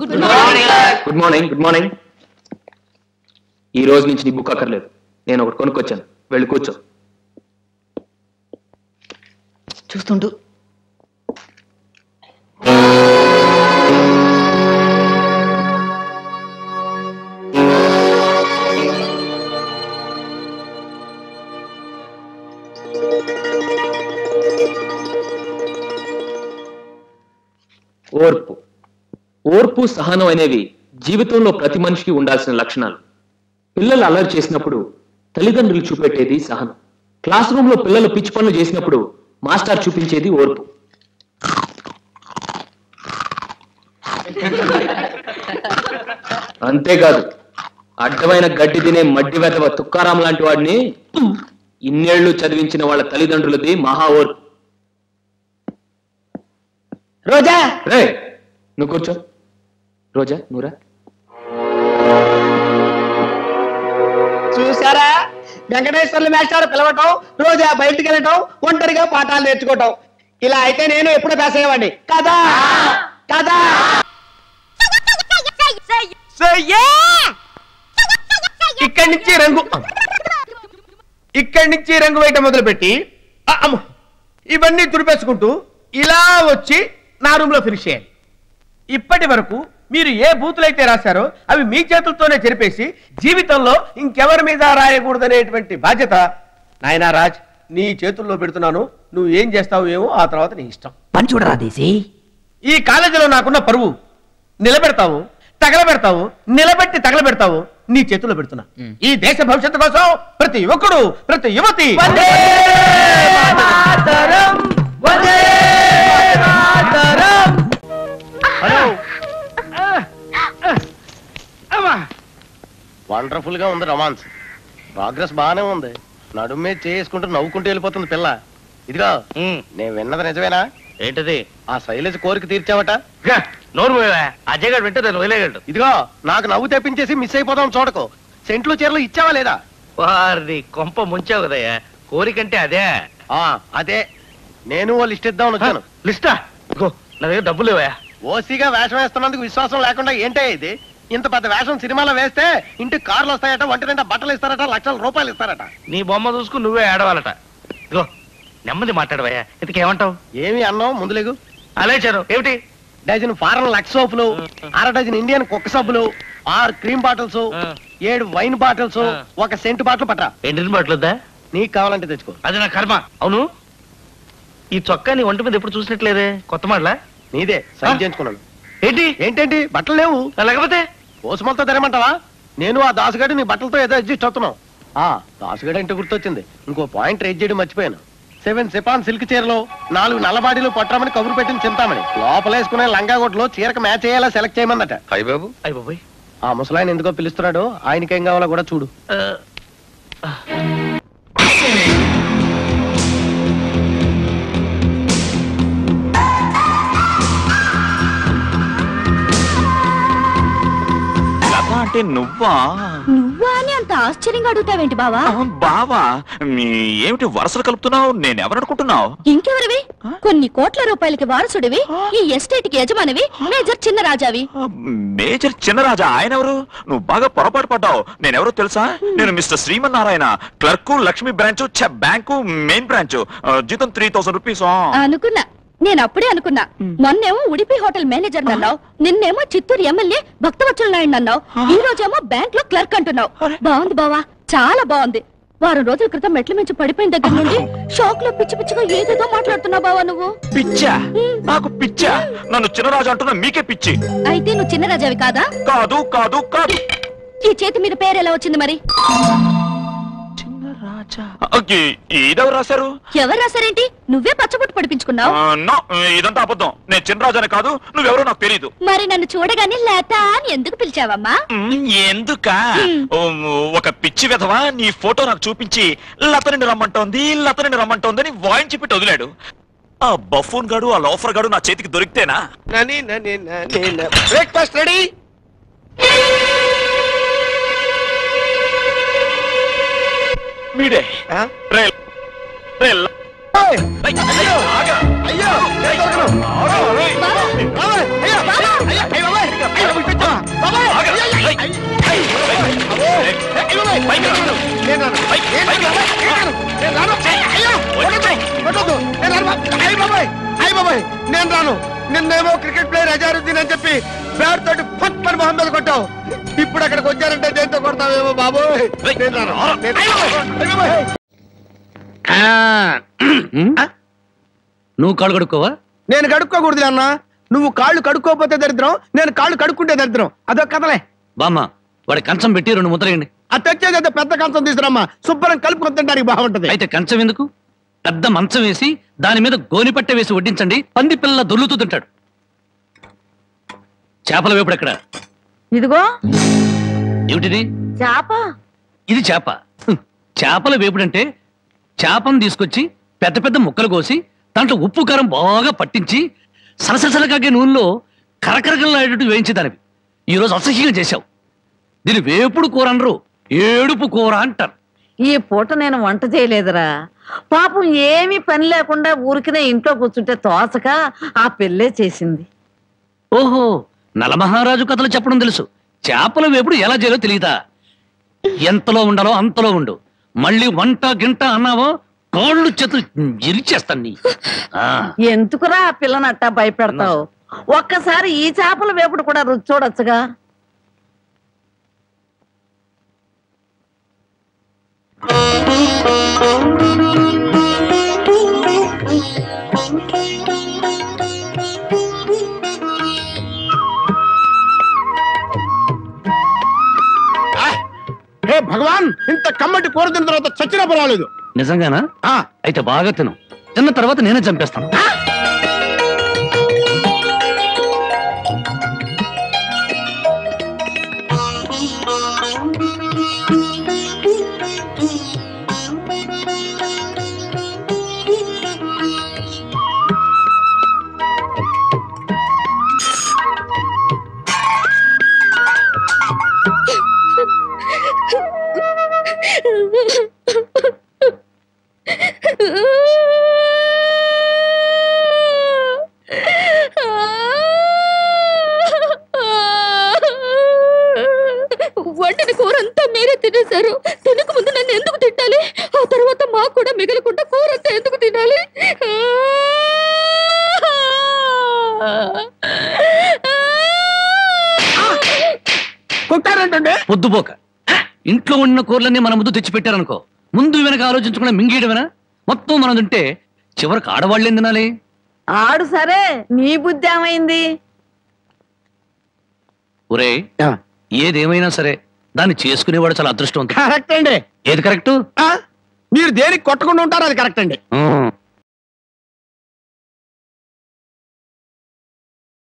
Good morning. Good morning. Good morning. ఈ రోజు నుంచి నీ బుక్ అక్కర్లేదు, నేను ఒకటి కొనుక్కొచ్చాను. వెళ్ళి కూర్చో. చూస్తుంటూ ఓర్పు, ఓర్పు, సహనం అనేవి జీవితంలో ప్రతి మనిషికి ఉండాల్సిన లక్షణాలు. పిల్లలు అల్లరి చేసినప్పుడు తల్లిదండ్రులు చూపెట్టేది సహనం. క్లాస్ రూమ్ లో పిల్లలు పిచ్చి పనులు చేసినప్పుడు మాస్టర్ చూపించేది ఓర్పు. అంతేకాదు, అడ్డమైన గడ్డి తినే మడ్డి వెతవ తుక్కారాం లాంటి వాడిని ఇన్నేళ్లు చదివించిన వాళ్ళ తల్లిదండ్రులది మహా ఓర్పు. రోజా రే, నువ్వు కూర్చో. రోజా, నువ్వురా. చూసారా, వెంకటేశ్వర్లు మాస్టర్ పిలవటం, రోజా బయటికి వెళ్ళటం, ఒంటరిగా పాఠాలు నేర్చుకోవటం. ఇలా అయితే నేను ఎప్పుడో పాస్ అయ్యేవాడిని కదా కదా. ఇక్కడి నుంచి రంగు వేయటం మొదలుపెట్టి ఇవన్నీ తుడిపేసుకుంటూ ఇలా వచ్చి నా రూమ్ లో ఫినిష్ చేయాలి. ఇప్పటి వరకు మీరు ఏ బూతులు అయితే రాశారో అవి మీ చేతులతోనే చెరిపేసి జీవితంలో ఇంకెవరి మీద రాయకూడదనేటువంటి బాధ్యత నాయనా రాజ్ నీ చేతుల్లో పెడుతున్నాను. నువ్వు ఏం చేస్తావు ఏమో ఆ తర్వాత నీ ఇష్టం. పని చూడరా దేశీ. ఈ కాలేజీలో నాకున్న పరువు నిలబెడతావు, తగలబెడతావు, నిలబెట్టి తగలబెడతావు నీ చేతుల్లో పెడుతున్నా. ఈ దేశ భవిష్యత్తు కోసం ప్రతి యువకుడు, ప్రతి యువతి వండర్ఫుల్ గా ఉంది రొమాన్స్. ప్రోగ్రెస్ బాగానే ఉంది. నడుమే చేసుకుంటూ నవ్వుకుంటూ వెళ్ళిపోతుంది పిల్ల. ఇదిగో నేను విన్నది నిజమేనా? ఏంటది? ఆ శైలజ కోరిక తీర్చావట. నోరు అజయ్ గారు వింటే దాన్ని వదిలేయగలడు. ఇదిగో నాకు నవ్వు తెప్పించేసి మిస్ అయిపోతాం చూడకు. సెంట్లు చీరలు ఇచ్చావా లేదా? వారిని కొంప ముంచావు కదయ్యా. కోరికంటే అదే. అదే నేను ఓ లిస్ట్ ఇద్దామని వచ్చాను. లిస్టా? నా దగ్గర డబ్బులు లేవా? ఓసీగా వేషం వేస్తున్నందుకు విశ్వాసం లేకుండా ఏంటే ఇది? ఇంత పెద్ద వేషం సినిమాలో వేస్తే ఇంటికి కార్లు వస్తాయట, ఒంటి నిండా బట్టలు ఇస్తారట, లక్షల రూపాయలు ఇస్తారట. నీ బొమ్మ చూసుకుని నువ్వే ఏడవాలట. ఇదిగో నెమ్మది మాట్లాడవయ్యా. ఇంతకేమంటావు? ఏమి అన్నావు? ముందులేగు. అలేచారు ఏమిటి? డజన్ ఫారెన్ లక్స్ సోపులు, అర డజన్ ఇండియన్ కుక్క సబ్బులు, 6 cream bottles, 7 wine bottles, 1 cent bottle పట్రా. ఎండిన బాటిల్ వద్దా? నీకు కావాలంటే తెచ్చుకో. అది నా కర్మ. అవును, ఈ చొక్కా నీ ఒంటి మీద ఎప్పుడు చూసినట్లేదే. కొత్త మాటలా? నీదే. సైన్ చేయించుకున్నాను. ఏంటి ఏంటేంటి బట్టలు లేవు? లేకపోతే పోసుమలతో తెరమంటావా? నేను ఆ దాసుగాడి నీ బట్టలతో ఏదో అడ్జస్ట్ అవుతున్నావు. దాసుగాడి అంటే గుర్తొచ్చింది, ఇంకో పాయింట్ రేజ్ చేయడం మర్చిపోయాను. 7 సిపాన్ సిల్క్ చీరలో 4 నల్లబాడీలు పట్టరామని కబురు పెట్టింది చింతామణి. లోపలేసుకునే లంగాగొడ్లో చీరకు మ్యాచ్ అయ్యేలా సెలెక్ట్ చేయమందట. అయ్య బాబు, అయ్య బాబోయ్. ఆ ముసలాయన ఎందుకో పిలుస్తున్నాడు. ఆయనకేం కావాలో కూడా చూడు. అంటే నువ్వా అని అంత ఆశ్చర్యంగా అడుగుతావేంటి బావా? బావా ఏమిటి వరుసలు కలుపుతున్నావు? నేనెవరనుకుంటున్నావు? ఇంకెవరివి? కొన్ని కోట్ల రూపాయలకి వారసుడివి, ఈ ఎస్టేట్ కి యజమానివి, మేజర్ చిన్నరాజావి. మేజర్ చిన్నరాజా? ఆయన ఎవరు? నువ్వు బాగా పొరపాటు పడ్డావు. నేనెవరో తెలుసా? నేను mister Srimannarayana, clerk, Lakshmi branch, bank main branch. జీతం 3000 రూపీస్. అనుకున్నా, నేను అప్పుడే అనుకున్నా. మొన్నేమో ఉడిపి హోటల్ మేనేజర్ అన్నావు, నిన్నేమో చిత్తూరు ఎమ్మెల్యే భక్తవత్సల నాయుడు అన్నావు, ఈ రోజేమో బ్యాంక్ లో క్లర్క్ అంటున్నావు. బాగుంది బావా, చాలా బాగుంది. వారం రోజుల క్రితం మెట్ల మించి పడిపోయిన దగ్గర నుండి షాక్ లో పిచ్చి పిచ్చిగా ఏదేదో మాట్లాడుతున్నావు బావా నువ్వు. పిచ్చా? నాకు పిచ్చా? నన్ను చిన్నరాజు అంటున్నా, మీకే పిచ్చి. అయితే నువ్వు చిన్నరాజావి కాదా? కాదు కాదు కాదు. ఈ చేతి మీద పేరు ఎలా వచ్చింది మరి? ఇదెవరు రాశారు? ఎవరు రాశారేంటి? నువ్వే పచ్చబొట్టు పడిపించుకున్నావు. ఇదంతా అబద్ధం. నేను చిన్నరాజానే కాదు, నువ్వెవరో నాకు తెలీదు. మరి నన్ను చూడగానే లత అని ఎందుకు పిలిచావమ్మా? ఎందుక? ఒక పిచ్చి విధవా నీ ఫోటో నాకు చూపించి లతని రమ్మంటోంది అని వాయించి పెట్టి వదిలాడు. ఆ బఫూన్ గాడు, ఆ లోఫర్ గాడు నా చేతికి దొరికితేనా? Breakfast ready. మీడే కొట్టాను. నిన్నేమో క్రికెట్ ప్లేయర్ అజారుద్దీన్ అని చెప్పి బ్యాట్ తోటి ఫట్ మన మొహం మీద కొట్టావు. ఇప్పుడు అక్కడికి వచ్చారంటే దేంతో కొడతావేమో బాబోయ్. నువ్వు కాళ్ళు కడుక్కోవా? నేను కడుక్కోకూడదు అన్న. నువ్వు కాళ్ళు కడుక్కోపోతే దరిద్రం, నేను కాళ్ళు కడుక్కుంటే దరిద్రం. అదొక కథలే. బామ్మ వాడి కంచం పెట్టి 2 ముద్రయండి. అది తెచ్చేదైతే పెద్ద కంచం తీసుకురమ్మా, శుభ్రం కలుపుకొని తింటానికి బాగుంటది. అయితే కంచం ఎందుకు, పెద్ద మంచం వేసి దాని మీద గోనిపట్టె వేసి వడ్డించండి. పంది పిల్ల దొర్లుతూ తింటాడు. చేపల వేపుడు ఎక్కడ? ఇదిగో. ఏమిటిది? చేప. ఇది చేప. చేపల వేపుడంటే చేపను తీసుకొచ్చి పెద్ద పెద్ద ముక్కలు కోసి దాంట్లో ఉప్పు కారం బాగా పట్టించి సలసలసలకాగే నూనెలో కరకరకలాడేటట్టు వేయించేదానివి. ఈరోజు అసహ్యంగా చేశావు. దీని వేపుడు కూర అనరు, ఏడుపు కూర అంటారు. ఈ పూట నేను వంట చేయలేదురా. పాపం ఏమీ పని లేకుండా ఊరికినే ఇంట్లో కూర్చుంటే తోచక ఆ పెళ్ళే చేసింది. ఓహో, నలమహారాజు కథలు చెప్పడం తెలుసు, చేపల వేపుడు ఎలా చేయాలో తెలియదా? ఎంతలో ఉండాలో అంతలో ఉండు. మళ్ళీ వంట గింట అన్నావో కాళ్ళు చేతులు ఇరిచేస్తాను నీ. ఎందుకురా ఆ పిల్లనట్టా భయపెడతావు? ఒక్కసారి ఈ చేపల వేపుడు కూడా రుచి చూడొచ్చుగా. హే భగవాన్, ఇంత కమ్మటి కూర తిన్న తర్వాత చచ్చినా పర్వాలేదు. నిజంగానా? అయితే బాగా తిను. తిన్న తర్వాత నేనే చంపేస్తాను. వంటిన కూరంతా మీరే తినేశారు. తినక ముందు నన్ను ఎందుకు తిట్టాలి? ఆ తర్వాత మాకు కూడా మిగలకుండా కూరంతా ఎందుకు తినాలి? కొట్టారంటే పొద్దుపోక ఇంట్లో ఉన్న కూరలన్నీ మన ముందు తెచ్చి పెట్టారనుకో, ముందు వెనక ఆలోచించకుండా మింగేయడమేనా? మొత్తం మనం తింటే చివరికి ఆడవాళ్ళేం తినాలి? ఆడు సరే, నీ బుద్ధి ఏమైంది? ఒరే, ఏదేమైనా సరే దాన్ని చేసుకునేవాడు చాలా అదృష్టవంతుడు. కరెక్ట్ అండి. ఏది కరెక్ట్? మీరు దేనికి కొట్టకుండా ఉంటారు, అది కరెక్ట్ అండి.